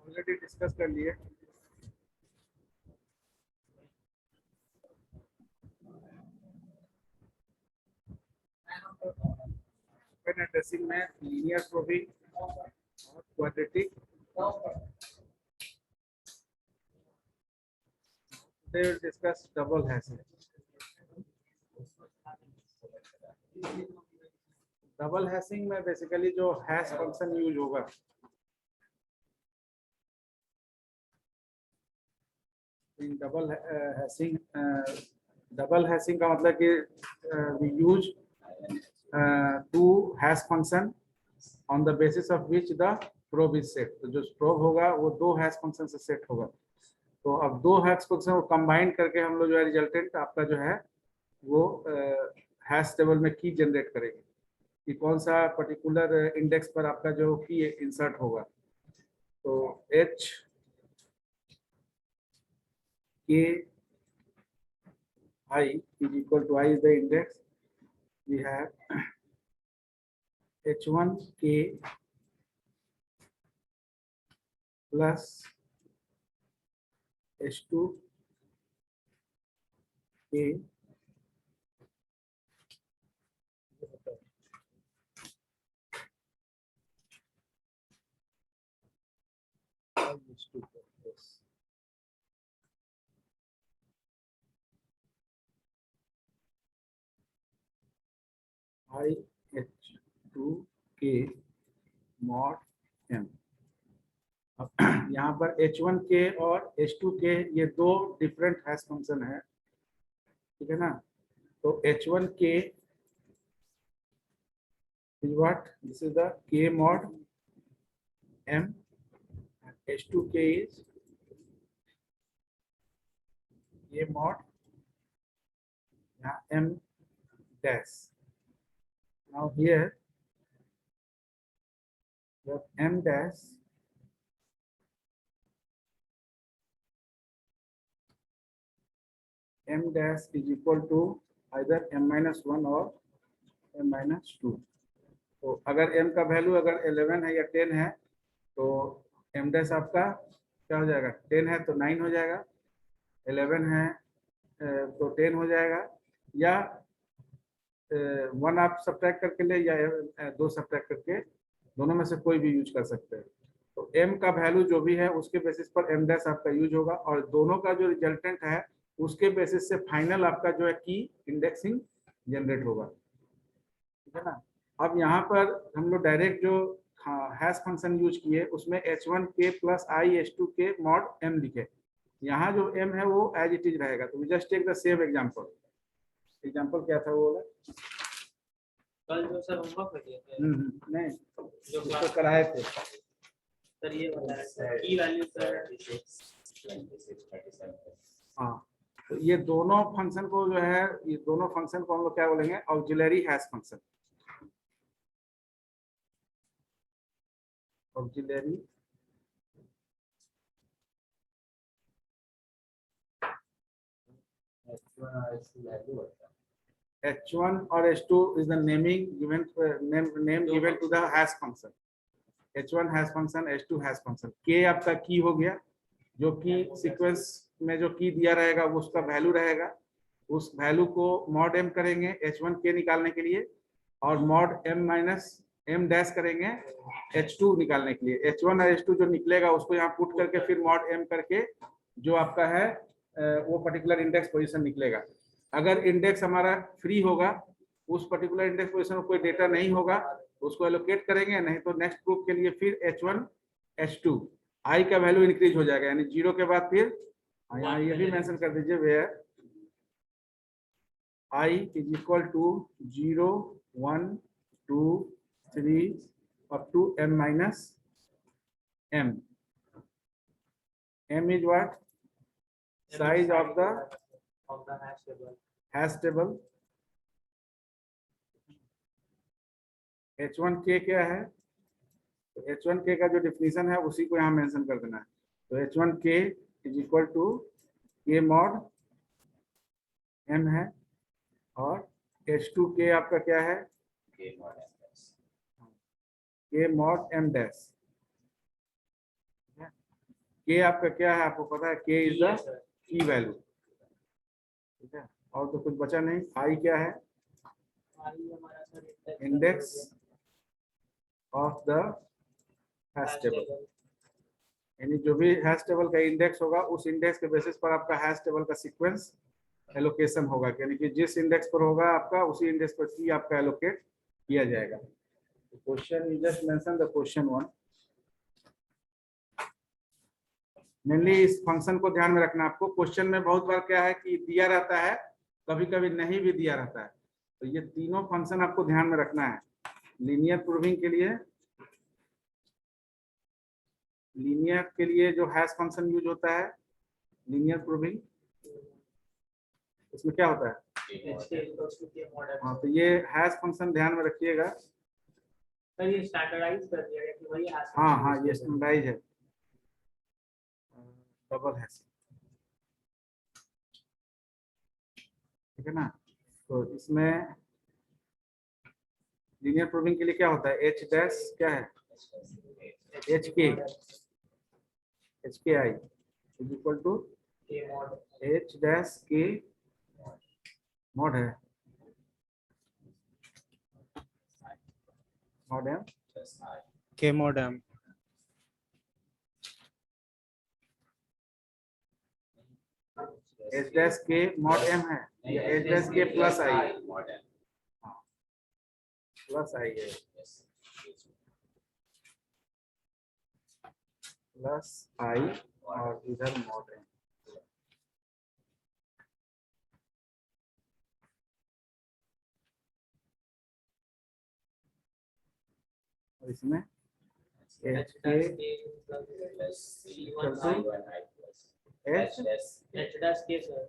Already discuss कर लिए। Addressing में लीनियर प्रोबिंग और quadratic, they will discuss double hashing. Double hashing में बेसिकली जो हैश फंक्शन यूज होगा, डबल हैशिंग का मतलब कि we use two hash function on the basis of which the probe is set. तो जो probe होगा वो दो hash function से सेट होगा। तो अब दो हैश फंक्शन को कंबाइन करके हम लोग जो है रिजल्टेंट आपका जो है वो हैश टेबल में की जनरेट करेंगे कि कौन सा पर्टिकुलर इंडेक्स पर आपका जो की इंसर्ट होगा। तो h k I is equal to I is the index. We have h1 k plus h2 k I h2 k mod m। अब यहाँ पर h1k और h2k ये दो डिफरेंट हैश फंक्शन है, ठीक है ना। तो h1k is what? This is the k mod m, and h2k is k mod m dash. Now here you have m dash is equal to either m minus 1 और m minus 2। तो अगर m का value अगर 11 है या 10 है तो m dash आपका क्या हो जाएगा, 10 है तो 9 हो जाएगा, 11 है तो 10 हो जाएगा, या 1 आप सब्ट्रैक्ट करके ले या 2 सब्ट्रैक्ट करके, दोनों में से कोई भी यूज कर सकते हैं। तो m का वैल्यू जो भी है उसके बेसिस पर m डैश आपका यूज होगा और दोनों का जो रिजल्टेंट है उसके बेसिस से फाइनल आपका जो है की इंडेक्सिंग जनरेट होगा, ठीक है ना। अब यहाँ पर हम लोग डायरेक्ट जो हैश फंक्शन यूज किए उसमें h1k plus I h2k mod m लिखे। यहाँ जो m है वो एज इट इज रहेगा। तो we just take the same example. Example क्या था वो वाला? कल जो सर होमवर्क किए थे नहीं जो तो कराए थे सर, ये वाला की वैल्यू सर 26 हाँ। तो ये दोनों फंक्शन को जो है, ये दोनों फंक्शन को हम लोग क्या बोलेंगे, auxiliary hash function. Auxiliary h1 और h2 is the naming given name given to the hash function। h1 hash function, h2 hash function। k आपका की हो गया, जो कि सीक्वेंस में जो की दिया रहेगा वो उसका वैल्यू रहेगा। उस वैल्यू को मॉड m करेंगे h1k निकालने के लिए और mod m minus m dash करेंगे h2 निकालने के लिए। h1 और h2 जो निकलेगा उसको यहाँ पुट करके फिर मॉड m करके जो आपका है वो पर्टिकुलर इंडेक्स पोजीशन निकलेगा। अगर इंडेक्स हमारा फ्री होगा, उस पर्टिकुलर इंडेक्स पोजीशन में कोई डेटा नहीं होगा तो उसको एलोकेट करेंगे, नहीं तो नेक्स्ट ग्रुप के लिए फिर h1 h2 i का वैल्यू इंक्रीज हो जाएगा, यानी 0 के बाद फिर यहाँ ये भी मेंशन कर दीजिए where i is equal to 0 1 2 3 up to m minus m is what? Size of the of the hash table. Hash table H1K क्या है, तो H1K का जो डिफिनीशन है उसी को यहाँ मेंशन कर देना है। तो H1K is equal to K mod M है, और H2K आपका क्या है, K mod M dash. K आपका क्या है, आपको पता है K is the key value, ठीक है। और तो कुछ बचा नहीं। I क्या है, index of the hash table, यानी जो भी हैश टेबल का इंडेक्स होगा उस इंडेक्स के बेसिस पर आपका हैश टेबल का सीक्वेंस एलोकेशन होगा, यानी कि जिस इंडेक्स पर होगा आपका उसी इंडेक्स पर की आपका एलोकेट किया जाएगा। Question you just mention the question 1। Mainly इस फंक्शन को ध्यान में रखना आपको। क्वेश्चन में बहुत बार क्या है कि दिया रहता है, कभी कभी नहीं भी दिया रहता है, तो ये तीनों फंक्शन आपको ध्यान में रखना है। लीनियर प्रूविंग के लिए, लीनियर के लिए जो हैश फंक्शन यूज होता है, लीनियर प्रूविंग, इसमें क्या होता है, हाँ, तो ये हैश फंक्शन ध्यान में रखिएगा। सर ये स्टैंडर्डाइज कर दिया गया कि वही हैश हाँ हाँ, ये स्टैंडर्डाइज है, डबल हैश, ठीक है ना। तो इसमें लीनियर प्रूविंग के लिए क्या होता है, एच डैश क्या है, एच के आई इज इक्वल टू के मॉड एच डैश के मॉड है, मॉड है के मॉडम एच डैश के मॉड एम है, या एच डैश के प्लस आई, प्लस आई है, प्लस आई और इधर मॉड है। और इसमें एच के एच एच डैश के sir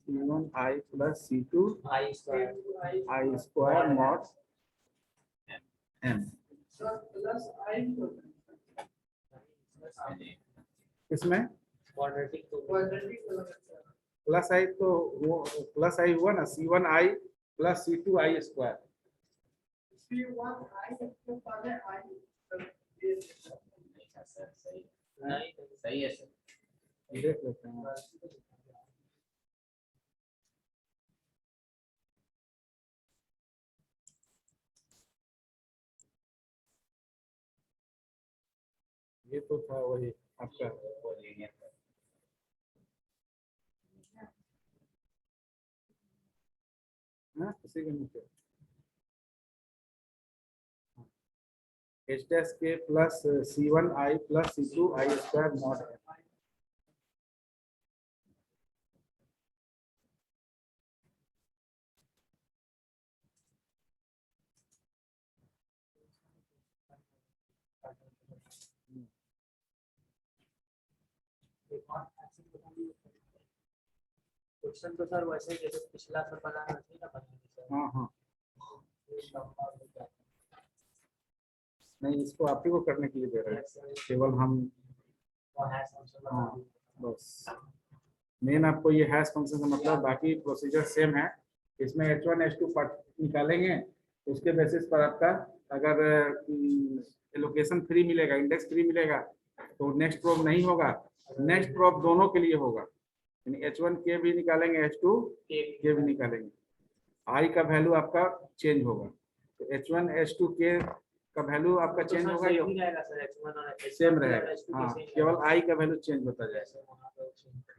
C1 I plus C2 I square I square mod M। इसमें क्वाड्रेटिक तो प्लस आई, तो वो प्लस आई हुआ ना, C1 I plus C2 I square. नहीं सही है सर। देख लेते हैं। ये तो था वही आपका, हाँ, इसी के नीचे एच डैश के plus C1 I plus C2 I square mod है। क्वेश्चन तो सर वैसे ही जैसे पिछला सर बनाना चाहिए ना, हाँ हाँ, नहीं, इसको आप ही को करने के लिए दे रहे हैं, केवल हम, हाँ बस मेन आपको ये हैश फंक्शन का मतलब, बाकी प्रोसीजर सेम है। इसमें H1 H2 पार्ट निकालेंगे, उसके बेसिस पर आपका अगर एलोकेशन फ्री मिलेगा, इंडेक्स फ्री मिलेगा, तो नेक्स्ट प्रोब नहीं होगा, नेक्स्ट प्रोब दोनों के लिए होगा, यानी H1 के भी निकालेंगे, H2 के भी निकालेंगे, I का वैल्यू आपका चेंज होगा, तो H1 H2 के का वैल्यू आपका चेंज होगा, सेम रहेगा, हाँ, केवल I का वैल्यू चेंज होता जाएगा,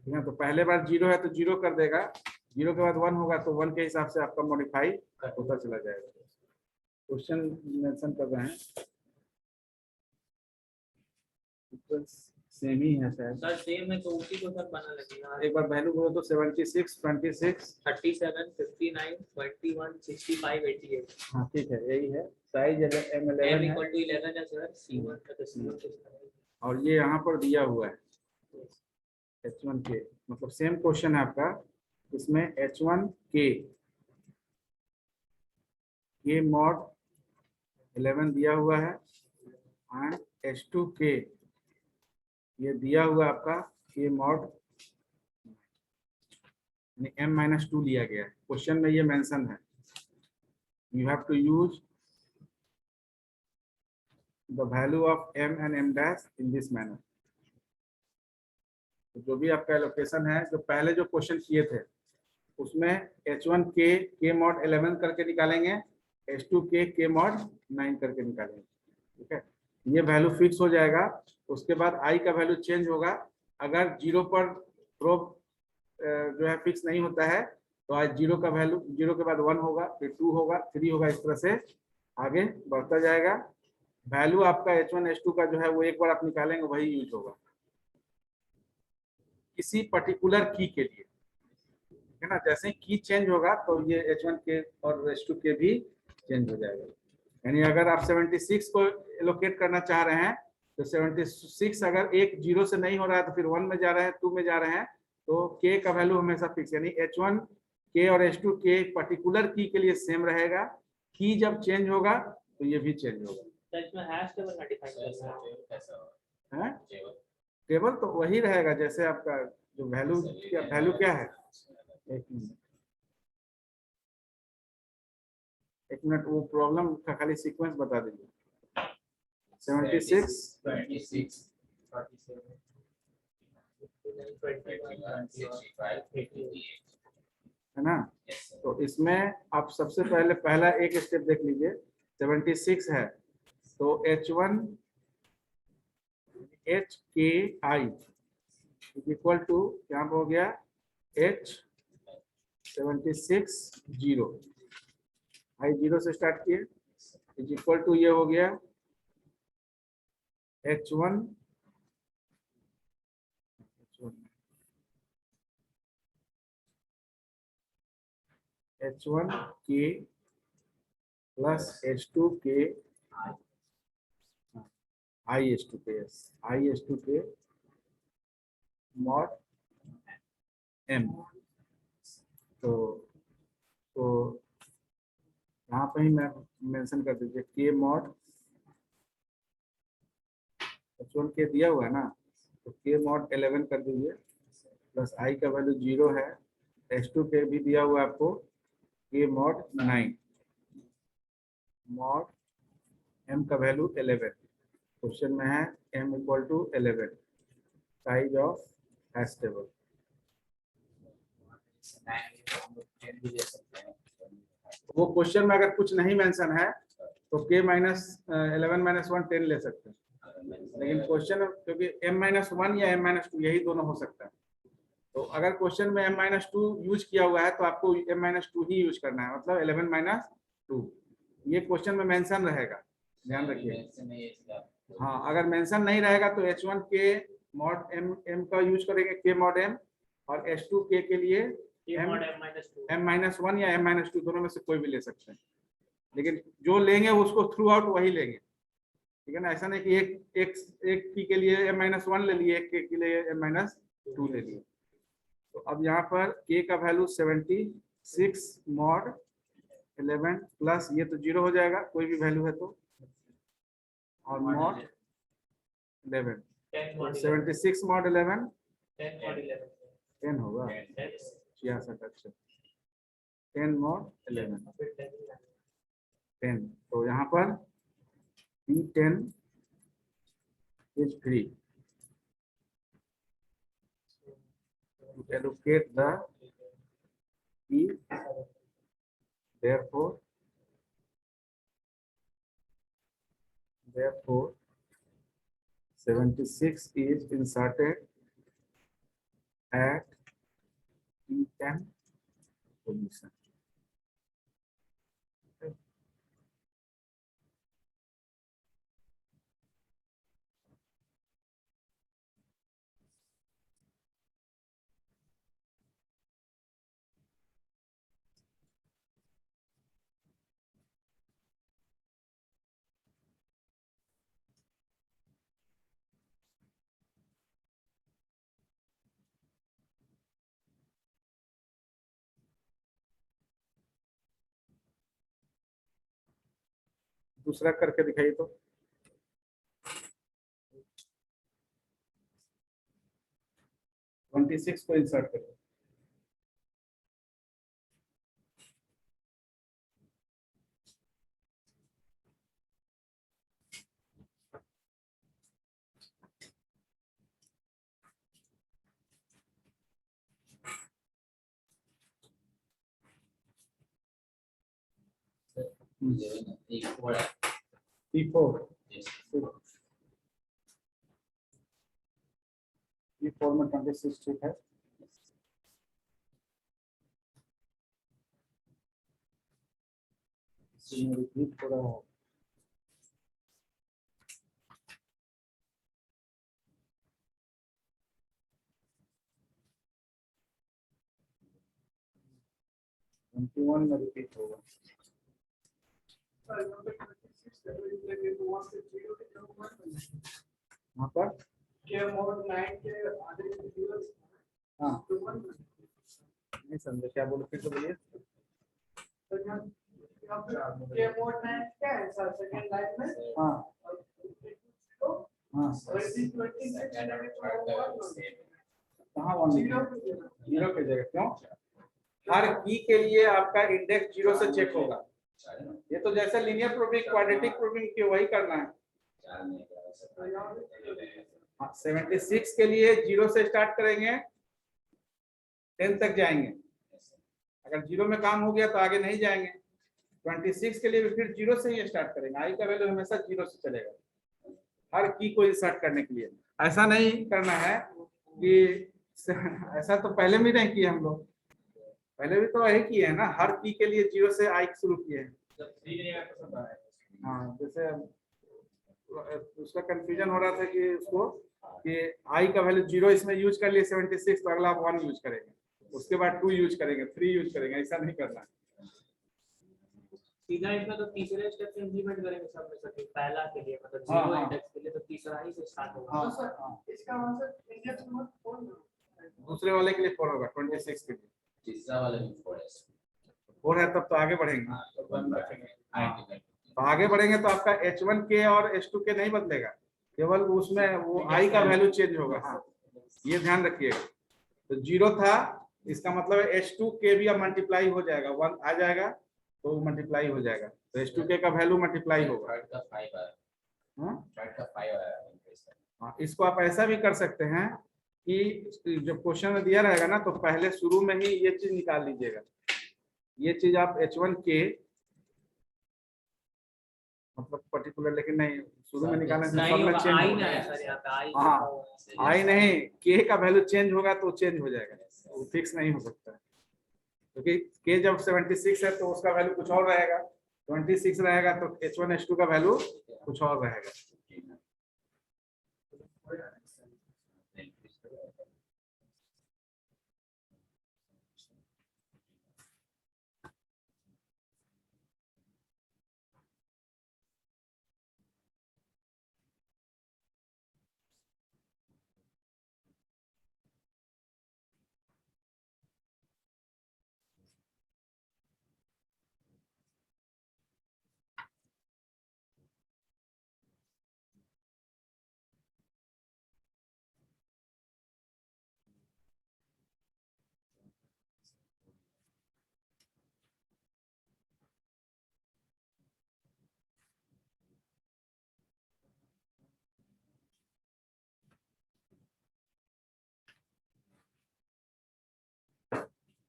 ठीक है। तो पहले बार 0 है तो 0 कर देगा, 0 के बाद 1 होगा तो 1 के हिसाब से आपका मॉडिफाई होता चला जाएगा। क्वेश्चन मेंशन कर रहे हैं, सेम ही है शायद, सर सेम है तो उसी को सर बना लगेगा। एक बार वैल्यू बोलो तो 76 26 37 59 21 65 88 हाँ ठीक है, यही है। साइज M11 m है, equal to 11 है सर, C1 का तो C1 और ये यहाँ पर दिया हुआ है, H1K मतलब सेम क्वेश्चन है आपका, इसमें H1K ये मॉड 11 दिया हुआ है एंड H2K ये दिया हुआ है आपका ये मॉड M-2 लिया गया है। क्वेश्चन में ये मेंशन है, you have to use the value of M and M dash in this manner. जो भी आपका एलोकेशन है, जो पहले जो क्वेश्चन किए थे उसमें H1K K mod 11 करके निकालेंगे, H2K K mod 9 करके निकालेंगे। ठीक है, ये वैल्यू फिक्स हो जाएगा। उसके बाद I का वैल्यू चेंज होगा। अगर जीरो पर प्रोब जो है फिक्स नहीं होता है तो आज जीरो का वैल्यू, जीरो के बाद 1 होगा, फिर 2 होगा, 3 होगा, इस तरह से आगे बढ़ता जाएगा। वैल्यू आपका H1 H2 का जो है वो एक बार आप निकालेंगे वही यूज होगा किसी पर्टिकुलर की के लिए, है ना। जैसे की चेंज होगा तो ये H1K और H2K भी चेंज हो जाएगा। यानी अगर आप 76 को एलोकेट करना चाह रहे हैं तो 76 अगर एक जीरो से नहीं हो रहा है तो फिर 1 में जा रहे हैं, 2 में जा रहे हैं, तो K का वैल्यू हमेशा फिक्स, यानी H1K और H2K पर्टिकुलर की के लिए सेम रहेगा। की जब चेंज होगा तो ये भी चेंज होगा। तो इसमें हैश टेबल का डिफाइन करना है। टेबल तो वही रहेगा जैसे आपका जो वैल्यू क्या है। एक मिनट वो प्रॉब्लम का खाली सीक्वेंस बता दीजिए। 76 26 है ना। तो इसमें आप सबसे पहले पहला एक स्टेप देख लीजिए। 76 है तो H1 HKI इक्वल टू यहाँ पर हो गया H76 0, I 0 से स्टार्ट किए, इज इक्वल टू ये हो गया H1 H1K plus H2K I H2K mod M। तो यहाँ पे ही मैं मेंशन कर दीजिए K mod H1K दिया हुआ है ना, तो K mod 11 कर दीजिए प्लस I का वैल्यू 0 है, H2K भी दिया हुआ है आपको K mod 9 mod M का वैल्यू 11। क्वेश्चन में है M equal to 11 size of hash table. वो क्वेश्चन में अगर कुछ नहीं मेंशन है तो K माइनस 11 माइनस 1 10 ले सकते हैं, लेकिन क्वेश्चन क्योंकि M-1 या M-2 यही दोनों हो सकता है, तो अगर क्वेश्चन में M-2 यूज किया हुआ है तो आपको M-2 ही यूज करना है, मतलब 11-2 ये क्वेश्चन में मेंशन रहेगा, ध्यान रखिए। हाँ, अगर मेंशन नहीं रहेगा तो H1K mod M का यूज करेंगे K mod M, और H2K के लिए M-1 या M-2 दोनों में से कोई भी ले सकते हैं, लेकिन जो लेंगे उसको थ्रू आउट वही लेंगे, ठीक है ना। ऐसा नहीं कि एक की के लिए M-1 ले लिए, एक के लिए M-2 ले लिए। तो अब यहाँ पर K का वैल्यू 76 mod 11 प्लस ये तो 0 हो जाएगा कोई भी वैल्यू है तो, और mod 11 76 mod 11 10 होगा 66। अच्छा 10 mod 11 10, तो यहाँ पर P10 is free to allocate the P, therefore 76 is inserted at P10 position। दूसरा करके दिखाइए तो। ट्वेंटी सिक्स को इंसर्ट करिए। P4 P4 में 26 ठीक है। रिपीट हो रहा है। वन में रिपीट होगा। वहाँ पर हाँ नहीं समझे, क्या बोले फिर से बोलिए। हाँ हाँ कहाँ वन जीरो के जगह क्यों? हर की के लिए आपका इंडेक्स जीरो से चेक होगा। ये तो जैसे लीनियर प्रोग्रामिंग क्वाड्रेटिक प्रोग्रामिंग की वही करना है। 76 के लिए जीरो से स्टार्ट करेंगे 10 तक जाएंगे। अगर जीरो में काम हो गया तो आगे नहीं जाएंगे। 26 के लिए भी फिर जीरो से ही स्टार्ट करेंगे। आई का वैल्यू हमेशा जीरो से चलेगा हर की को इंसर्ट करने के लिए। ऐसा नहीं करना है कि ऐसा तो पहले भी नहीं किए हम लोग, पहले भी तो वही किए है ना, हर की के लिए जीरो से आई शुरू किए हैं। हाँ जैसे उसका कंफ्यूजन हो रहा था कि उसको कि आई का वैल्यू जीरो इसमें यूज कर लिए 76 तो अगला 1 यूज करेंगे, उसके बाद 2 यूज करेंगे, 3 यूज करेंगे, ऐसा नहीं करना है। सीधा इसमें तो तीसरे स्टेप से इंप्लीमेंट करेंगे सब में से पहला के लिए मतलब हाँ, जीरो हाँ। इंडेक्स के लिए तो तीसरा ही से स्टार्ट होगा। हाँ, हाँ। दूसरे वाले के लिए 4 होगा 26 के लिए। तीसरा वाला भी 4 है। 4 है तब तो आगे बढ़ेंगे। हाँ, तो आगे बढ़ेंगे तो आपका H1K और H2K नहीं बदलेगा, केवल उसमें वो आई का वैल्यू चेंज होगा। हाँ ये ध्यान रखिएगा। तो जीरो था इसका मतलब है H2K भी अब मल्टीप्लाई हो जाएगा, 1 आ जाएगा तो मल्टीप्लाई हो जाएगा, तो H2K का वैल्यू मल्टीप्लाई होगा। थर्ड का 5 आया। हाँ थर्ड का 5 आया। हाँ, इसको आप ऐसा भी कर सकते हैं कि जब क्वेश्चन में दिया रहेगा ना तो पहले शुरू में ही ये चीज निकाल लीजिएगा। ये चीज आप H1K मतलब पर्टिकुलर, लेकिन नहीं शुरू में निकालने से नहीं सब में होगा, चेंज आई होगा। ना है सर, यहाँ पे आई हाँ आई नहीं, K का वैल्यू चेंज होगा तो चेंज हो जाएगा, वो फिक्स नहीं हो सकता है। क्योंकि K जब 76 है तो उसका वैल्यू कुछ और रहेगा, 26 रहेगा तो H1 H2 का वैल्यू कुछ और रहेगा।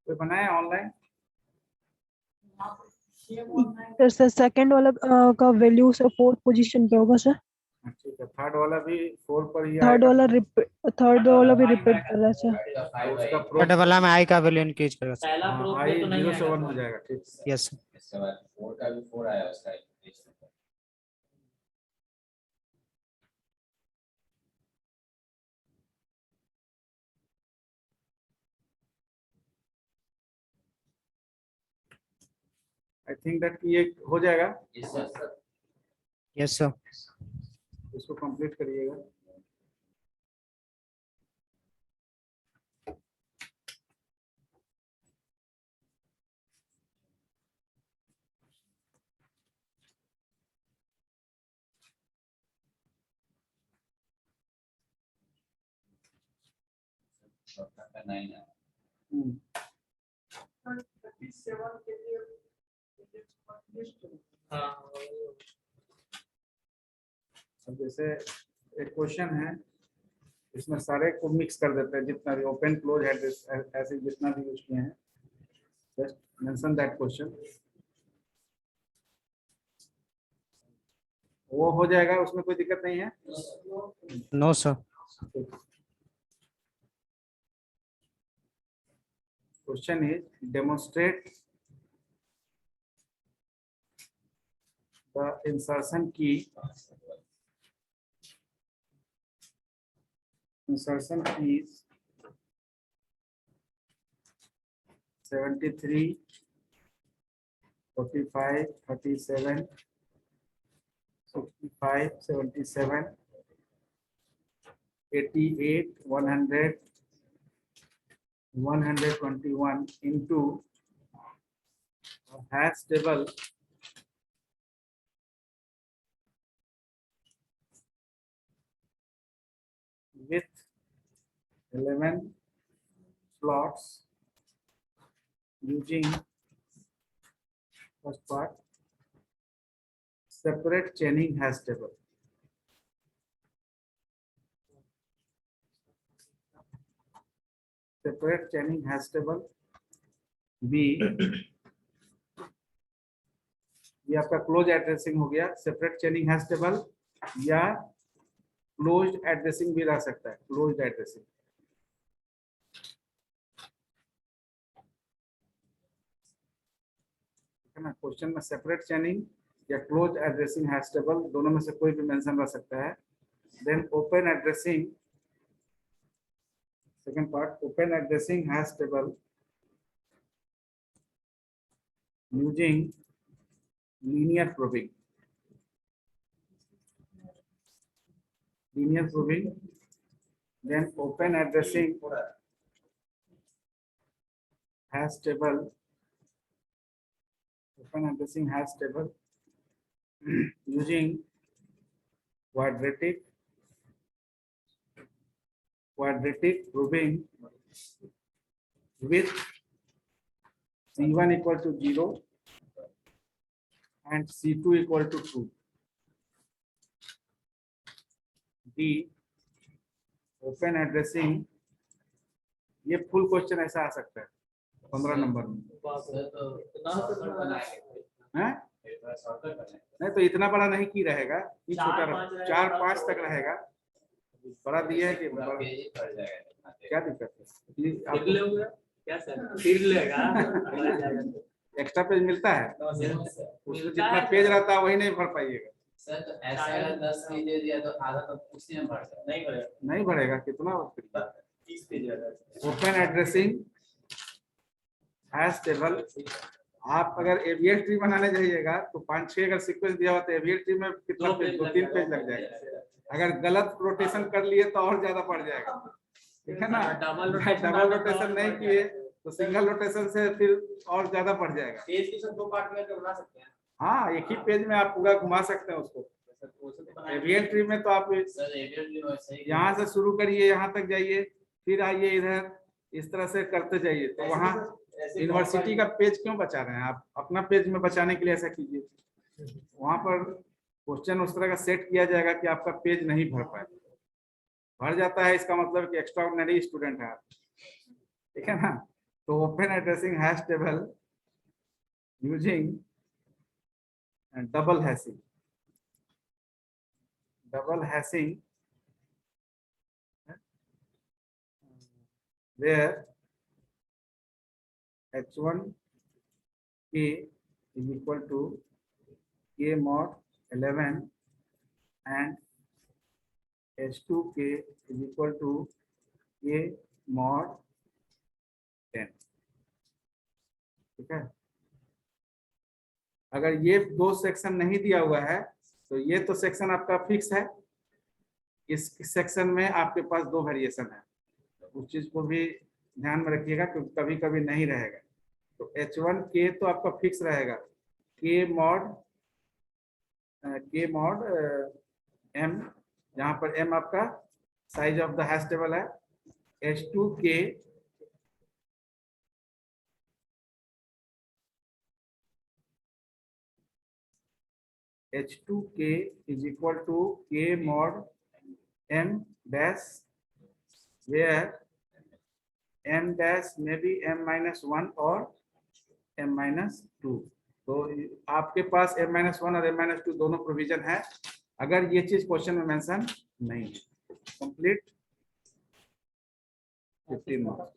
कोई बनाया ऑनलाइन? सर सेकंड वाला का वैल्यू सर 4th पोजीशन पे होगा सर। ठीक है, थर्ड वाला भी 4 पर ही थर्ड आएगा। वाला भी रिपीट कर रहा है सर। थर्ड का 5 उसका आया। प्रूफ थर्ड वाला में आई का वैल्यू इंक्रीज करेगा सर। पहला प्रूफ आई में तो नहीं 0 से 1 आएगा हो सर। जाएगा। ठीक, यस इसके बाद 4 का भी 4 आया उसका increase होगा। आई थिंक दैट ये हो जाएगा। Yes, sir. Yes sir. इसको कंप्लीट करिएगा। आपका 9 आया। हम्म, हाँ अब जैसे एक क्वेश्चन है, इसमें सारे को मिक्स कर देते हैं, जितना भी ओपन क्लोज एड्रेस ऐसे जितना भी यूज किए हैं, जस्ट मेंशन दैट क्वेश्चन, वो हो जाएगा, उसमें कोई दिक्कत नहीं है। No sir. Question is demonstrate the insertion key, insertion keys 73, 45, 37, 65, 77, 88, 100, 121 into a hash table with 11 slots using first part separate chaining hash table. Separate chaining hash table B, ये आपका क्लोज एड्रेसिंग हो गया। सेपरेट चेनिंग हैश टेबल या closed addressing भी रह सकता है, closed addressing, है ना। क्वेश्चन में सेपरेट चेनिंग या क्लोज एड्रेसिंग हैश टेबल दोनों में से कोई भी मेंशन रह सकता है। Then open addressing, second part, open addressing hash table using linear probing, linear probing, then open addressing hash table, open addressing hash table using quadratic probing with C1 equal to 0 and C2 equal to 2. D, open addressing, ये full question ऐसा आ सकता है 15 number में, हैं? नहीं तो इतना बड़ा नहीं की रहेगा, ये छोटा 4-5 तक रहेगा, बड़ा दिया है कि बड़ा, क्या दिक्कत है? ये आपको एक्स्ट्रा पेज मिलता है, उसमें जितना पेज रहता है वही नहीं भर पाइएगा। सर तो ऐसा अगर 10 पेज दे दिया तो आधा तो उसी में भर जाएगा। नहीं भरेगा, कितना 30 page open addressing hash table, आप अगर एवियर ट्री बनाने जाइएगा तो 5-6 अगर सीक्वेंस दिया हुआ तो एवियर ट्री में कितना पेज, 2-3 पेज लग जाएगा। अगर गलत रोटेशन कर लिए तो और ज्यादा पड़ जाएगा, ठीक है ना। डबल रोटेशन नहीं किए तो सिंगल रोटेशन से फिर और ज्यादा पड़ जाएगा। पेज की सब 2 पार्ट में बना सकते हैं। हाँ, एक ही पेज में आप पूरा घुमा सकते हैं उसको। एवियर ट्री में तो आप यहाँ से शुरू करिए, यहाँ तक जाइए, फिर आइए इधर, इस तरह से करते जाइए। तो वहाँ यूनिवर्सिटी का पेज क्यों बचा रहे हैं आप? अपना पेज में बचाने के लिए ऐसा कीजिए। वहाँ पर क्वेश्चन उस तरह का सेट किया जाएगा कि आपका पेज नहीं भर पाए। भर जाता है इसका मतलब कि एक्स्ट्राऑर्डिनरी स्टूडेंट है आप, ठीक है ना। तो open addressing hash table using and double hashing where h1 k is equal to k mod 11 and h2 k is equal to k mod 10, ठीक है। अगर ये 2 सेक्शन नहीं दिया हुआ है तो ये तो सेक्शन आपका फिक्स है, इस सेक्शन में आपके पास 2 वेरिएशन है, उस चीज को भी ध्यान में रखिएगा क्योंकि कभी कभी नहीं रहेगा। तो h1 k तो आपका फिक्स रहेगा, k mod m, जहाँ पर m आपका size of the hash table है, H2K is equal to K mod M dash, where M dash may be M minus 1 or M minus 2. तो आपके पास M minus 1 और M minus 2 दोनों provision है, अगर ये चीज क्वेश्चन में मेंशन नहीं है। Complete 15 marks.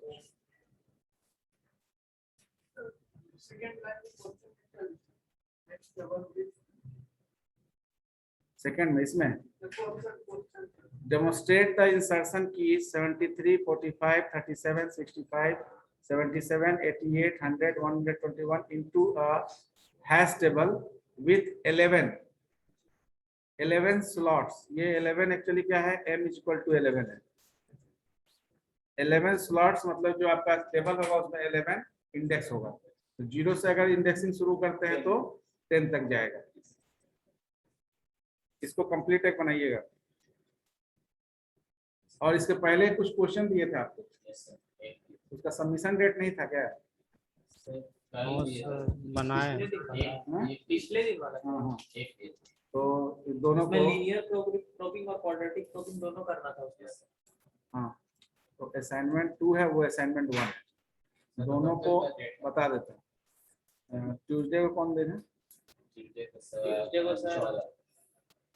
सेकंड में इसमें demonstrate the insertion keys 73, 45, 37, 65, 77, 88, 100, 121 into a hash table with 11 slots। ये 11 एक्चुअली क्या है, m is equal to 11 है। 11 slots मतलब जो आपका टेबल होगा उसमें 11 इंडेक्स होगा। तो 0 से अगर इंडेक्सिंग शुरू करते हैं तो 10 तक जाएगा। इसको कंप्लीट एक बनाइएगा। और इसके पहले कुछ क्वेश्चन दिए थे आपको, उसका सबमिशन डेट नहीं था क्या? नो सर, बनाए। पिछले दिन वाला। हाँ। तो दोनों को लीनियर प्रोबिंग और क्वाड्रेटिक प्रोबिंग दोनों करना था उसमें। हाँ, तो असाइनमेंट 2 है, वो असाइनमेंट 1 है, दोनों को बता देते हैं। ट्यूसडे को कौन देना? ट्यूसडे को सर।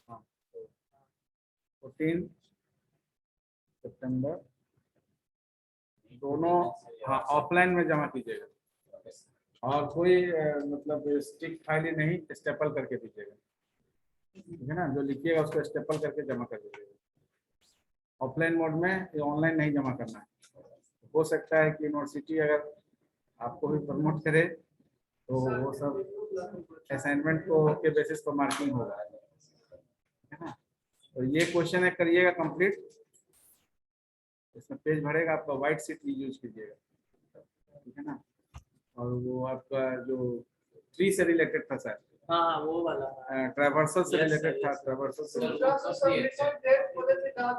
हाँ, 14 सितंबर दोनों, हाँ, ऑफलाइन में जमा कीजिएगा। और कोई मतलब स्टिक फाइल ही नहीं, स्टेपल करके दीजिएगा, ठीक है ना? जो लिखिएगा उसको स्टेपल करके जमा कर दीजिएगा। ऑफलाइन मोड में, ये ऑनलाइन नहीं जमा करना है। हो सकता है कि यूनिवर्सिटी अगर आपको भी प्रमोट करे तो वो सब असाइनमेंट को के बेसिस पर मार्किंग होगा, है ना? तो ये क्वेश्चन है, करिएगा कंप्लीट। इसमें पेज भरेगा आपका, व्हाइट शीट यूज कीजिएगा, ठीक है ना? और वो आपका जो ट्री से रिलेटेड था सर, हाँ वो वाला ट्रैवर्सल से Yes, रिलेटेड sir, था, yes, sir. ट्रैवर्सल से सर, related। हाँ,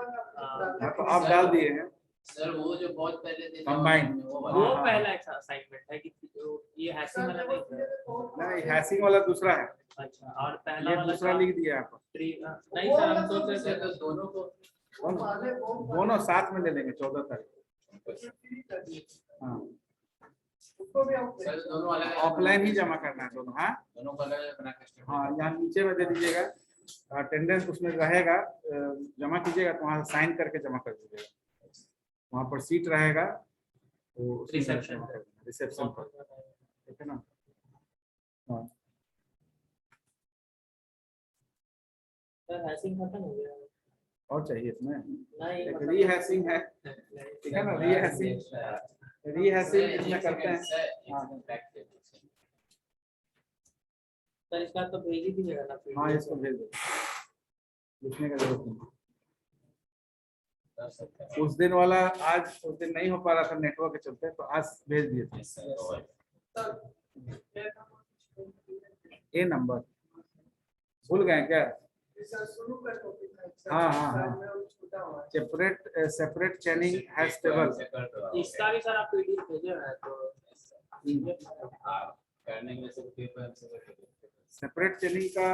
हाँ, तो आप डाल दिए हैं सर वो जो बहुत पहले थे Combine। वो हाँ, पहला असाइनमेंट है कि जो ये हैशिंग वाला नहीं था। नहीं, हैशिंग वाला दूसरा है, अच्छा, और पहला ये वाला दूसरा लिख दिया आपको। नहीं सर, हम सोच रहे थे तो दोनों को दोनों साथ में ले लेंगे 14 तारीख। हाँ, सर दोनों अलग ऑफलाइन ही जमा करना है दोनों। हाँ दोनों को अलग बना के हाँ, यहाँ नीचे में दे दीजिएगा, अटेंडेंस उसमें रहेगा, जमा कीजिएगा तो वहाँ साइन करके जमा कर दीजिएगा। वहाँ पर सीट रहेगा, तो रिसेप्शन पर, ठीक है ना? हाँ, सर हैशिंग खत्म हो गया। और चाहिए इसमें नहीं एक मतलब- रीहैशिंग है, ठीक है ना? रीहैशिंग इसमें करते हैं। हाँ सर इसका तो भेज ही दीजिएगा ना फिर। हाँ, इसको भेज दो, लिखने का जरूरत नहीं। उस दिन वाला आज, उस दिन नहीं हो पा रहा था नेटवर्क के चलते, तो आज भेज दिए थे। ए नंबर भूल गए क्या? हाँ हाँ हाँ, सेपरेट चैनिंग हैश टेबल। इसका भी सर आप पीडीएफ भेजे हैं तो करने में से पेपर से सेपरेट चैनिंग का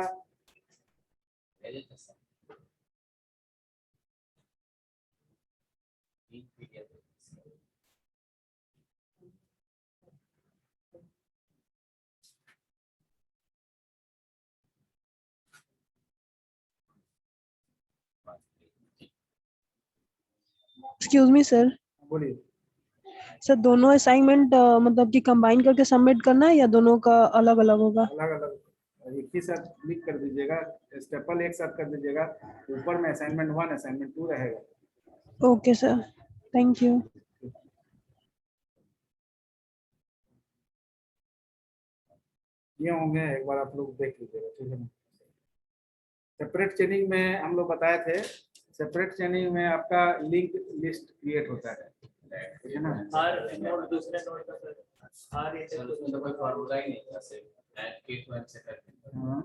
एक्सक्यूज मी सर। बोलिए। सर दोनों असाइनमेंट मतलब कि कंबाइन करके सबमिट करना है या दोनों का अलग अलग होगा? अलग अलग एक ही साथ क्लिक कर दीजिएगा, स्टेपल एक साथ कर दीजिएगा, ऊपर में असाइनमेंट 1 असाइनमेंट 2 रहेगा। Okay sir, thank you. ये होंगे, एक बार आप लोग देख लीजिएगा, ठीक है ना? सेपरेट चेनिंग में हम लोग बताए थे, सेपरेट चेनिंग में आपका लिंक लिस्ट क्रिएट होता है, ठीक है ना? हर नोड दूसरे नोड का सर हर एक उसमें तो कोई फार्मूला ही नहीं था, सिर्फ ऐड के 1 से करते। हाँ,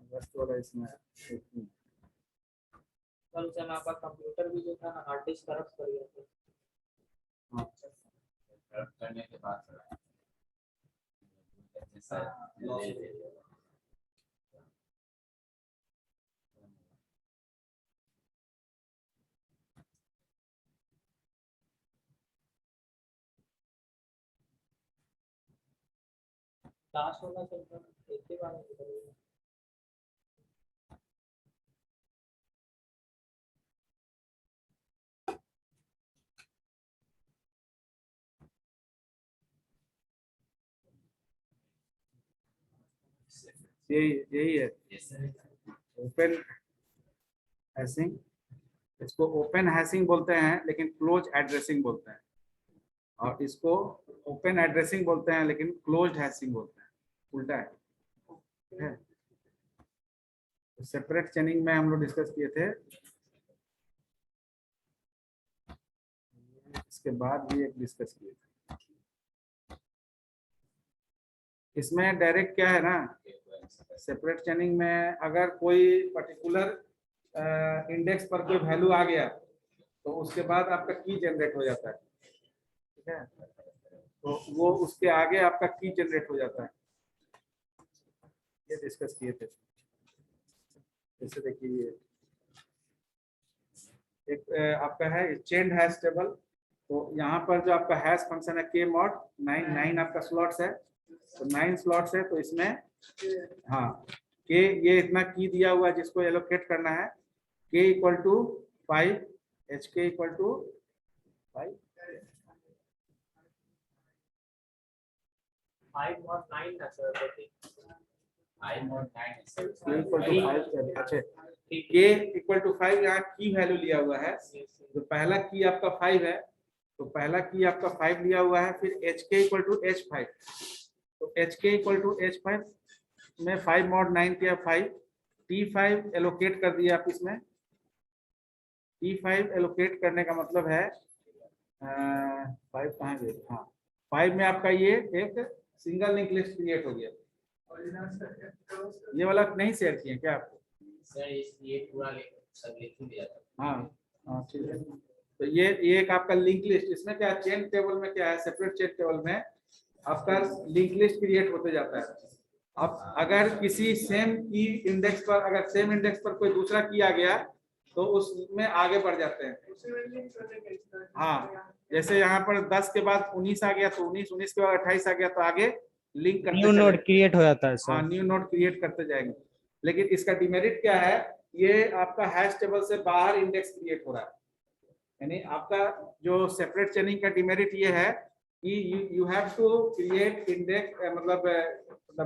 अगस्त वाला इसमें कल उस समय आपका कंप्यूटर भी जो था ना हार्ड डिस्क करप्ट कर गया था। हाँ, करने के बाद लास्ट वाला चलता है एक ही बार में निकल गया। यही यही है ओपन हैशिंग। इसको ओपन हैशिंग बोलते हैं लेकिन क्लोज एड्रेसिंग बोलते हैं, और इसको ओपन एड्रेसिंग बोलते हैं लेकिन क्लोज्ड हैशिंग बोलते हैं, उल्टा है। ठीक है, सेपरेट चेनिंग में हम लोग डिस्कस किए थे, इसके बाद भी एक डिस्कस किए थे। इसमें डायरेक्ट क्या है ना, सेपरेट चेनिंग में अगर कोई पर्टिकुलर इंडेक्स पर कोई वैल्यू आ गया तो उसके बाद आपका की जनरेट हो जाता है। ठीक है, तो वो उसके आगे आपका की जनरेट हो जाता है, ये डिस्कस किए थे। जैसे देखिए एक आपका है चेन हैश टेबल, तो यहाँ पर जो आपका हैश फंक्शन है के मॉड 9 आपका स्लॉट्स है, तो 9 स्लॉट्स है, तो इसमें हाँ के ये इतना की दिया हुआ है जिसको एलोकेट करना है, के इक्वल टू 5, एच के इक्वल टू 5, 5 और 9 है सर, I mod 9 के इक्वल टू 5। अच्छा, के इक्वल टू 5 यहाँ की वैल्यू लिया हुआ है, तो पहला की आपका 5 है, तो पहला की आपका 5 लिया हुआ है, फिर एच के इक्वल टू H5, तो एच के इक्वल टू H5 में 5 mod 9 किया 5, T5 एलोकेट कर दिया आप इसमें। T5 एलोकेट करने का मतलब है 5 कहाँ गए, हाँ 5 में आपका ये एक सिंगल लिंक लिस्ट क्रिएट हो गया। ये वाला नहीं शेयर किए क्या आपको? सर ये पूरा सब लिख दिया था। हाँ हाँ ठीक है, तो ये एक आपका लिंक लिस्ट, इसमें क्या चेन टेबल में क्या है, सेपरेट चेन टेबल में आपका लिंक लिस्ट क्रिएट होते जाता है। अब अगर किसी सेम की इंडेक्स पर, अगर सेम इंडेक्स पर कोई दूसरा की आ गया तो उसमें आगे बढ़ जाते हैं। हाँ, जैसे यहाँ पर 10 के बाद 19 आ गया तो 19 के बाद 28 आ गया तो आगे लिंक करते न्यू नोड क्रिएट हो जाता है हाँ सर। न्यू नोड क्रिएट करते जाएंगे। लेकिन इसका डिमेरिट क्या है, ये आपका हैश टेबल से बाहर इंडेक्स क्रिएट हो रहा है, यानी आपका जो सेपरेट चेनिंग का डिमेरिट ये है कि you have to create index मतलब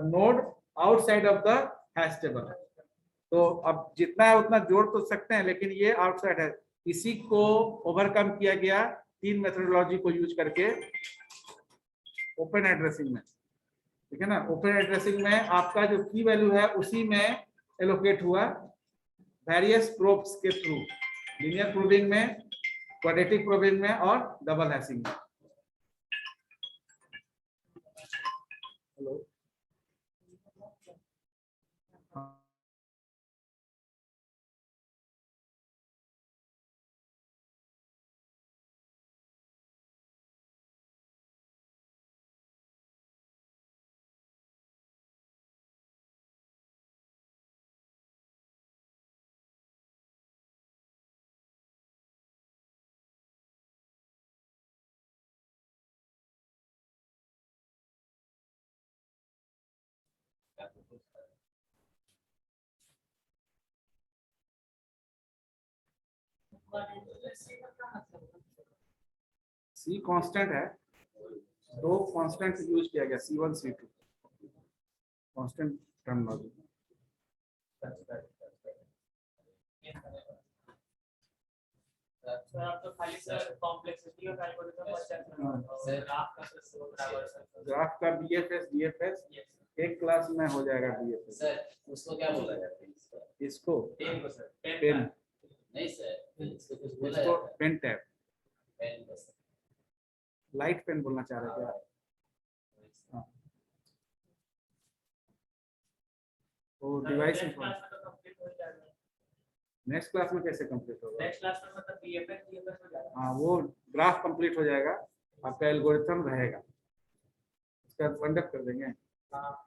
node outside of the hash table. तो अब जितना है उतना जोड़ तो सकते हैं, लेकिन ये आउटसाइड है। इसी को ओवरकम किया गया 3 मेथोडोलॉजी को यूज करके ओपन एड्रेसिंग में। ठीक है ना, ओपन एड्रेसिंग में आपका जो की वैल्यू है उसी में एलोकेट हुआ वेरियस प्रोब्स के थ्रू, लीनियर प्रूविंग में, क्वाड्रेटिक प्रूविंग में और डबल हैशिंग में। हेलो सी कांस्टेंट है, 2 कांस्टेंट यूज किया गया C1 C2 constant terminology. Sir आप तो खाली सर कॉम्प्लेक्सिटी का एल्गोरिथम बचा है सर, ग्राफ का सर बराबर ग्राफ का BFS DFS एक क्लास में हो जाएगा। BFS सर उसको क्या बोला जाता है? इसको पेन को सर, पेन, नहीं सर, इसको कुछ बोला इसको जाता है? पेन टैब, पेन को सर। लाइट पेन बोलना चाह रहे थे आप? हाँ। वो डिवाइस नेक्स्ट क्लास में तो कंप्लीट हो जाएगा। नेक्स्ट क्लास में कैसे कंप्लीट होगा? नेक्स्ट क्लास में मतलब बीएफएस हो जाएगा। हाँ, वो ग्राफ कंप्लीट हो जाएगा, आपका एल्गोरिथम रहेगा, उसका कंडक्ट कर देंगे। हाँ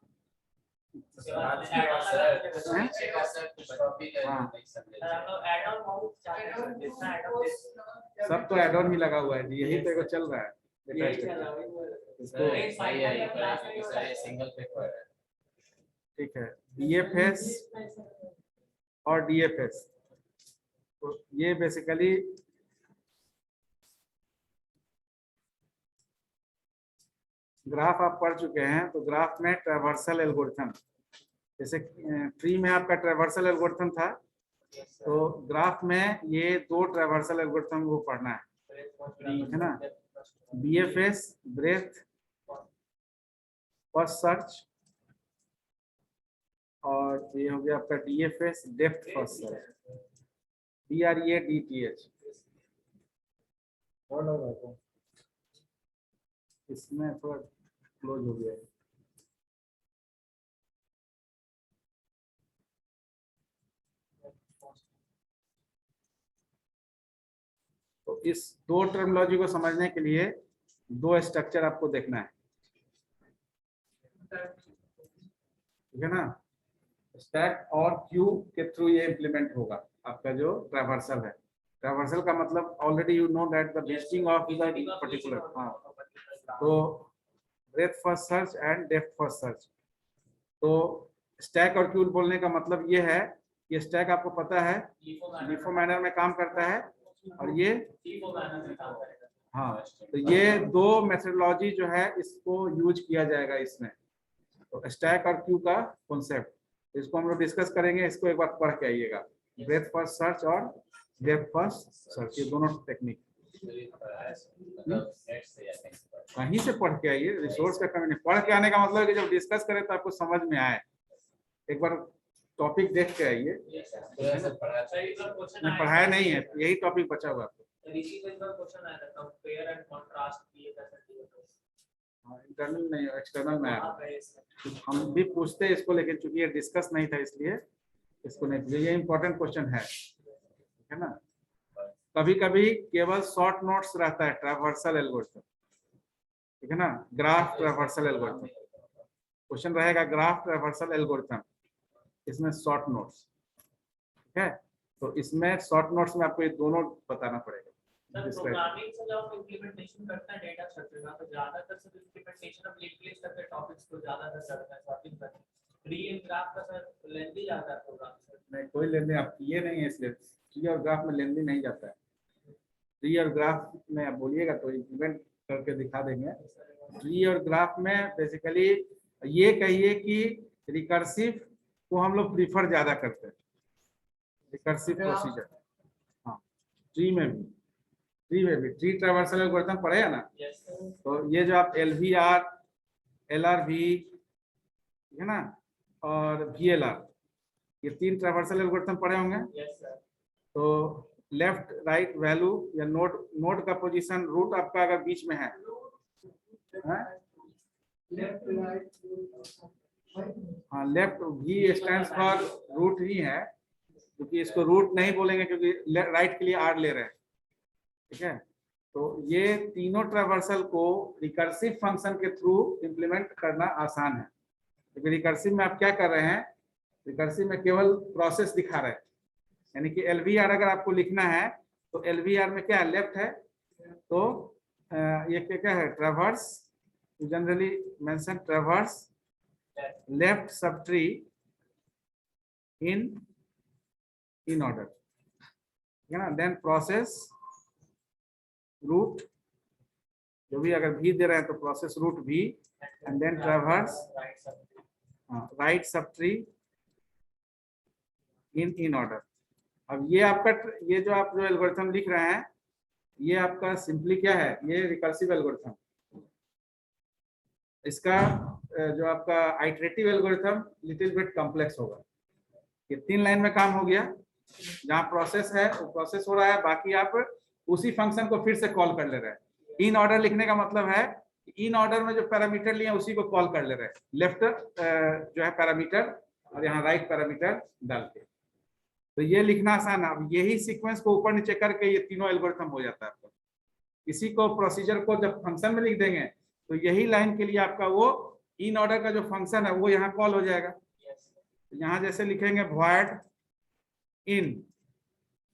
उसके बाद सर नीचे का सर कुछ टॉपिक है हाँ। नहीं समझे। सर हम लोग ऐड ऑन बहुत चाहते हैं, जितना ऐड ऑन सब तो एड ऑन ही लगा हुआ है जी, यही तो एगो चल रहा है यही चल रहा है। इसको। नहीं, सर ये सिंगल पेपर है। ठीक है, बीएफएस और डीएफएस, तो ये बेसिकली ग्राफ आप पढ़ चुके हैं। तो ग्राफ में ट्रैवर्सल एल्गोरिथम, जैसे ट्री में आपका ट्रैवर्सल एल्गोरिथम था, तो ग्राफ में ये 2 ट्रैवर्सल एल्गोरिथम वो पढ़ना है ना। बीएफएस ब्रेथ फर्स्ट सर्च, और ये हो गया आपका DFS depth first search, DREADTH। और लग रहा है इसमें थोड़ा क्लोज हो गया है। तो इस 2 टर्मिनोलॉजी को समझने के लिए 2 स्ट्रक्चर आपको देखना है, ठीक है ना। स्टैक और क्यू के थ्रू ये इम्प्लीमेंट होगा आपका जो ट्रैवर्सल है। ट्रैवर्सल का मतलब already you know that the listing of the particular, हाँ, तो breath first search and depth first search. तो स्टैक और क्यू बोलने का मतलब ये है कि स्टैक आपको पता है LIFO मैनर में काम करता है, और ये हाँ, तो ये 2 मेथडोलॉजी जो है इसको यूज किया जाएगा इसमें। तो स्टैक और क्यू का कॉन्सेप्ट इसको हम लोग डिस्कस करेंगे, इसको एक बार पढ़ के आइएगा। ब्रेथ फर्स्ट सर्च और डेप्थ फर्स्ट सर्च, ये दोनों टेक्निक कहीं से पढ़ के आइए, रिसोर्स का कमी नहीं। पढ़ के आने का मतलब है कि जब डिस्कस करें तो आपको समझ में आए। एक बार टॉपिक देख के आइए, पढ़ाया नहीं है, यही टॉपिक बचा हुआ आपको। इंटरनल नहीं, एक्सटर्नल में आया। हम भी पूछते हैं इसको, लेकिन चूंकि ये डिस्कस नहीं था इसलिए इसको नहीं पूछे। ये इंपॉर्टेंट क्वेश्चन है ना। कभी कभी केवल शॉर्ट नोट्स रहता है ट्रैवर्सल एल्गोरिथम, ठीक है ना। ग्राफ ट्रैवर्सल एल्गोरिथम क्वेश्चन रहेगा, ग्राफ ट्रैवर्सल एल्गोरिथम, इसमें शॉर्ट नोट्स, ठीक है। तो इसमें शॉर्ट नोट्स में आपको ये दोनों बताना पड़ेगा। प्रोग्रामिंग से जब आप इंप्लीमेंटेशन करते हैं डेटा स्ट्रक्चर का, तो ज्यादातर से इंप्लीमेंटेशन ऑफ लिंक लिस्ट करके टॉपिक्स को ज्यादातर करते हैं सॉर्टिंग करते हैं। ट्री एंड ग्राफ का सर लेंथी जाता है प्रोग्राम सर। नहीं, कोई लेंदी आप किए नहीं है, इसलिए ट्री और ग्राफ में लेंदी नहीं जाता है। ट्री और ग्राफ में आप बोलिएगा तो इम्प्लीमेंट करके दिखा देंगे। ट्री और ग्राफ में बेसिकली ये कहिए कि रिकर्सिव को हम लोग प्रीफर ज्यादा करते हैं, रिकर्सिव प्रोसीजर। हाँ, ट्री में ट्री ट्रैवर्सल एल्गोरिथम पढ़ेगा ना। तो ये जो आप LVR, LRV है ना, और VLR, ये 3 ट्रैवर्सल एल्गोरिथम पढ़े होंगे। तो लेफ्ट राइट वैल्यू या नोड का पोजीशन, रूट आपका अगर बीच में है, हाँ, left V stands for root ही है, क्योंकि इसको रूट नहीं बोलेंगे क्योंकि राइट के लिए R ले रहे हैं, ठीक है। तो ये तीनों ट्रैवर्सल को रिकर्सिव फंक्शन के थ्रू इंप्लीमेंट करना आसान है, क्योंकि रिकर्सिव में आप क्या कर रहे हैं, रिकर्सिव में केवल प्रोसेस दिखा रहे हैं। यानी कि LVR अगर आपको लिखना है तो LVR में क्या है, लेफ्ट है, तो ये क्या है, traverse, generally mention traverse left sub tree in order, ठीक है ना। देन प्रोसेस रूट, जो भी अगर भी दे रहे हैं तो प्रोसेस रूट भी, and then traverse right subtree in order. अब ये आपका ये जो आप जो एल्गोरिथम लिख रहे हैं, ये आपका सिंपली क्या है, ये रिकर्सिव एल्गोरिथम। इसका जो आपका iterative algorithm little bit complex होगा। ये 3 लाइन में काम हो गया, जहाँ प्रोसेस है वो प्रोसेस हो रहा है, बाकी आप उसी फंक्शन को फिर से कॉल कर ले रहे हैं। इन ऑर्डर लिखने का मतलब है इन ऑर्डर में जो पैरामीटर लिए उसी को कॉल कर ले रहे हैं। लेफ्ट जो है पैरामीटर और यहाँ राइट पैरामीटर डाल के। तो ये लिखना आसान है। अब यही सीक्वेंस को ऊपर नीचे करके ये तीनों एल्गोरिथम हो जाता है आपका। इसी को प्रोसीजर को जब फंक्शन में लिख देंगे तो यही लाइन के लिए आपका वो इन ऑर्डर का जो फंक्शन है वो यहाँ कॉल हो जाएगा। तो यहाँ जैसे लिखेंगे void इन,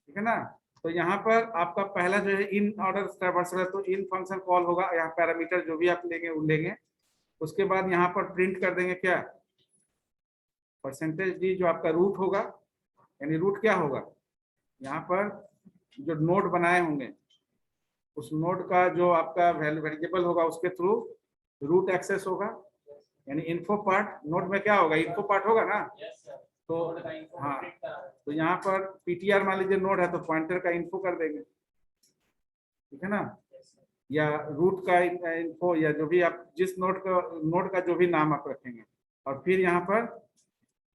ठीक है ना। तो यहाँ पर आपका पहला जो है इन ऑर्डर ट्रैवर्सल है, तो इन फंक्शन कॉल होगा। यहाँ पैरामीटर जो भी आप लेंगे वो लेंगे। उसके बाद यहाँ पर प्रिंट कर देंगे क्या, %d जो आपका रूट होगा। यानी रूट क्या होगा, यहाँ पर जो नोड बनाए होंगे उस नोड का जो आपका वेरिएबल होगा उसके थ्रू रूट एक्सेस होगा। यानी इन्फो पार्ट नोड में क्या होगा, इन्फो पार्ट होगा ना। तो हाँ, तो यहाँ पर ptr मान लीजिए नोड है तो पॉइंटर का इन्फो कर देंगे, ठीक है ना। या रूट का इन्फो या जो भी आप जिस नोड का जो भी नाम आप रखेंगे। और फिर यहाँ पर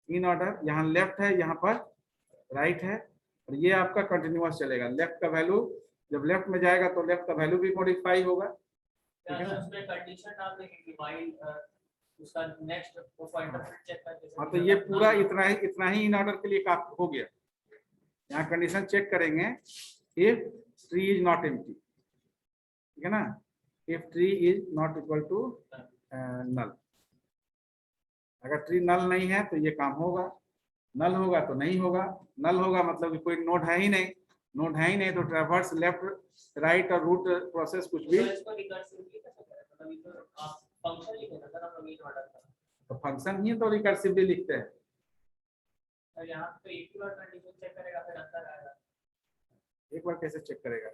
इन ऑर्डर, यहाँ लेफ्ट है, यहाँ पर राइट है। और ये आपका कंटिन्यूअस चलेगा। लेफ्ट का वैल्यू जब लेफ्ट में जाएगा तो लेफ्ट का वैल्यू भी मॉडिफाई होगा, ठीक है ना। उसमें कंडीशन डाल देंगे कि वाइल उसका नेक्स्ट वो पॉइंटर चेक करके। हाँ, तो ये पूरा इतना ही इन ऑर्डर के लिए काफी हो गया। यहाँ कंडीशन चेक करेंगे if tree is not empty, ठीक है ना। If tree is not equal to null, अगर ट्री नल नहीं है तो ये काम होगा, नल होगा तो नहीं होगा। नल होगा मतलब कि कोई नोड है ही नहीं, नोड है ही नहीं तो ट्रैवर्स लेफ्ट राइट और रूट प्रोसेस कुछ भी। इसको रिकर्सिवली कैसे करें, मतलब ये तो आप फंक्शन लिखेंगे सर, हम इन ऑर्डर का तो फंक्शन ही तो रिकर्सिवली लिखते हैं। और यहाँ पे एक ही बार कंडीशन चेक करेगा फिर अंदर आएगा। एक बार कैसे चेक करेगा,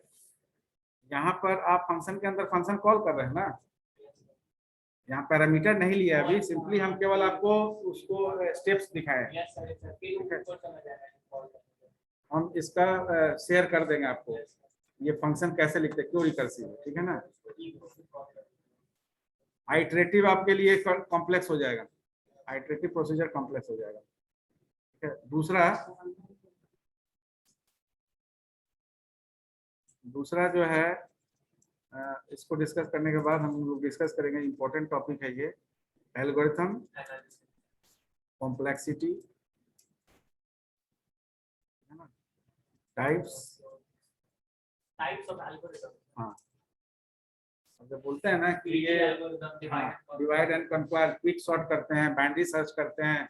यहाँ पर आप फंक्शन के अंदर फंक्शन कॉल कर रहे हैं ना। यहाँ पैरामीटर नहीं लिया अभी, सिंपली हम केवल आपको उसको स्टेप्स दिखाए। यस सर, फिर ऊपर समझ आएगा। हम इसका शेयर कर देंगे आपको, ये फंक्शन कैसे लिखते हैं, क्यों रिकर्सिव है, ठीक है ना। आइटरेटिव आपके लिए कॉम्प्लेक्स हो जाएगा, आइटरेटिव प्रोसीजर कॉम्प्लेक्स हो जाएगा, ठीक है। दूसरा जो है इसको डिस्कस करने के बाद हम लोग डिस्कस करेंगे, इंपॉर्टेंट टॉपिक है ये, algorithm complexity, types of algorithm. हाँ, जब बोलते हैं ना कि ये डिवाइड एंड कंक्वायर, क्विक सॉर्ट करते हैं, बाइनरी सर्च करते हैं,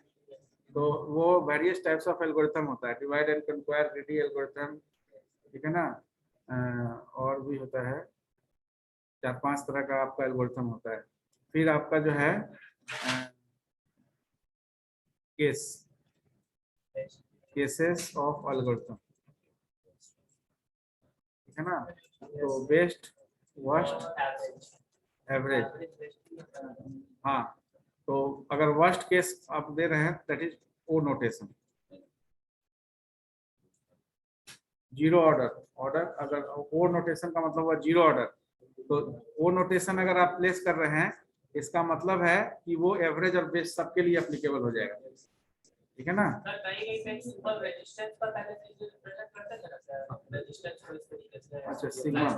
तो वो वेरियस टाइप्स ऑफ एल्गोरिथम होता है। डिवाइड एंड कंक्वायर, ग्रीडी एल्गोरिथम, ठीक है ना। और भी होता है, 4-5 तरह का आपका एल्गोरिथम होता है। फिर आपका जो है केसेस ऑफ एल्गोरिथम, ठीक है ना। तो बेस्ट, वर्स्ट, एवरेज। हाँ, तो अगर वर्स्ट केस आप दे रहे हैं that is O notation. Zero order अगर ओ नोटेशन का मतलब हुआ जीरो ऑर्डर, तो ओ नोटेशन अगर आप प्लेस कर रहे हैं इसका मतलब है कि वो एवरेज और बेस्ट सबके लिए एप्लीकेबल हो जाएगा, ठीक है ना। सर कहीं पे सिंपल रेजिस्टेंस पर पहले से रिप्रेजेंट करते हैं सर, रेजिस्टेंस को इस तरीके से। अच्छा, सिग्मा,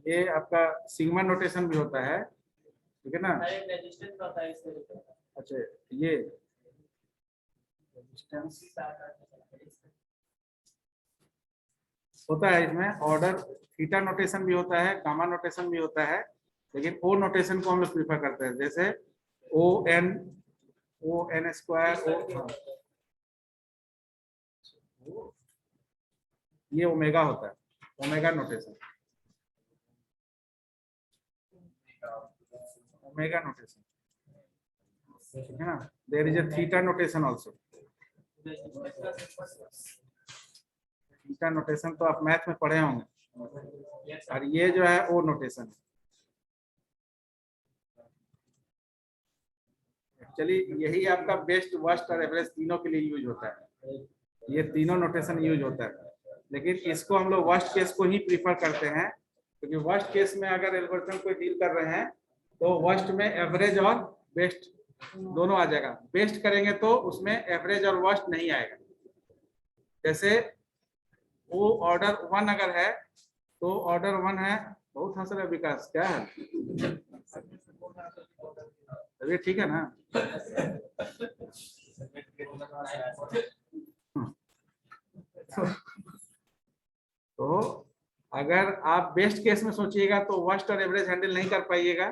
ये आपका सिग्मा नोटेशन भी होता है, ठीक है ना। रेजिस्टेंस का होता है इस तरीके से। अच्छा, ये रेजिस्टेंस होता है, इसमें ऑर्डर थीटा नोटेशन भी होता है, गामा नोटेशन भी होता है, लेकिन ओ नोटेशन को हम लोग प्रीफर करते हैं। जैसे ओ एन स्क्वायर, ये ओमेगा होता है, ओमेगा नोटेशन, ओमेगा नोटेशन, ठीक है ना। There is a theta notation also. Theta notation तो आप मैथ में पढ़े होंगे, और ये जो है ओ नोटेशन। चलिए, यही आपका बेस्ट, वर्स्ट और एवरेज तीनों के लिए यूज होता है, ये तीनों नोटेशन यूज होता है। लेकिन इसको हम लोग वर्स्ट केस को ही प्रीफर करते हैं, क्योंकि वर्स्ट केस में अगर एल्गोरिथम कोई डील कर रहे हैं तो वर्स्ट में एवरेज और बेस्ट दोनों आ जाएगा। बेस्ट करेंगे तो उसमें एवरेज और वर्स्ट नहीं आएगा। जैसे वो ऑर्डर 1 अगर है तो ऑर्डर 1 है, बहुत हंस रहा विकास, क्या है तबीयत ठीक है ना। तो अगर आप बेस्ट केस में सोचिएगा तो वर्स्ट और एवरेज हैंडल नहीं कर पाइएगा,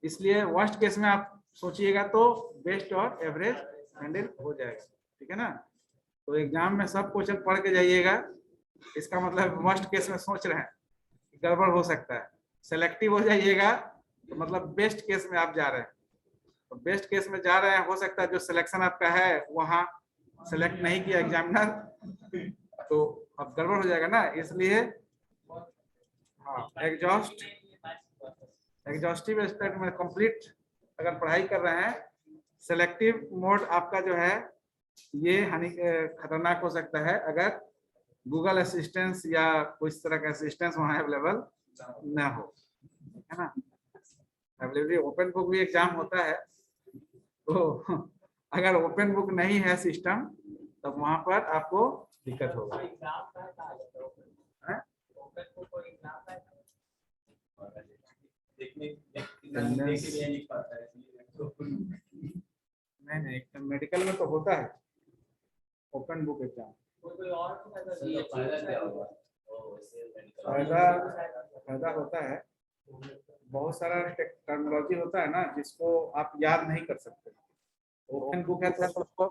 इसलिए वर्स्ट केस में आप सोचिएगा तो बेस्ट और एवरेज हैंडल हो जाएगा। ठीक है ना? तो एग्जाम में सब क्वेश्चन पढ़ के जाइएगा, इसका मतलब वर्स्ट केस में सोच रहे हैं, गड़बड़ हो सकता है। सेलेक्टिव हो जाइएगा तो मतलब बेस्ट केस में आप जा रहे हैं, तो बेस्ट केस में जा रहे हैं, हो सकता है जो सिलेक्शन आपका है वहाँ सेलेक्ट नहीं किया एग्जामिनर, तो अब गड़बड़ हो जाएगा ना। इसलिए हाँ, एग्जॉस्टिव स्टडी में कंप्लीट अगर पढ़ाई कर रहे हैं, सेलेक्टिव मोड आपका जो है ये खतरनाक हो सकता है अगर गूगल असिस्टेंस या कोई इस तरह का असिस्टेंस वहाँ अवेलेबल ना हो, है ना। अवेलेबल ओपन बुक भी एग्जाम होता है, तो अगर ओपन बुक नहीं है सिस्टम तब वहाँ पर आपको दिक्कत होगा। नहीं, मेडिकल में तो होता है ओपन बुक एग्जाम। फायदा होता है, बहुत सारा टर्मिनोलॉजी होता है ना जिसको आप याद नहीं कर सकते। ओपन बुक है तो उसको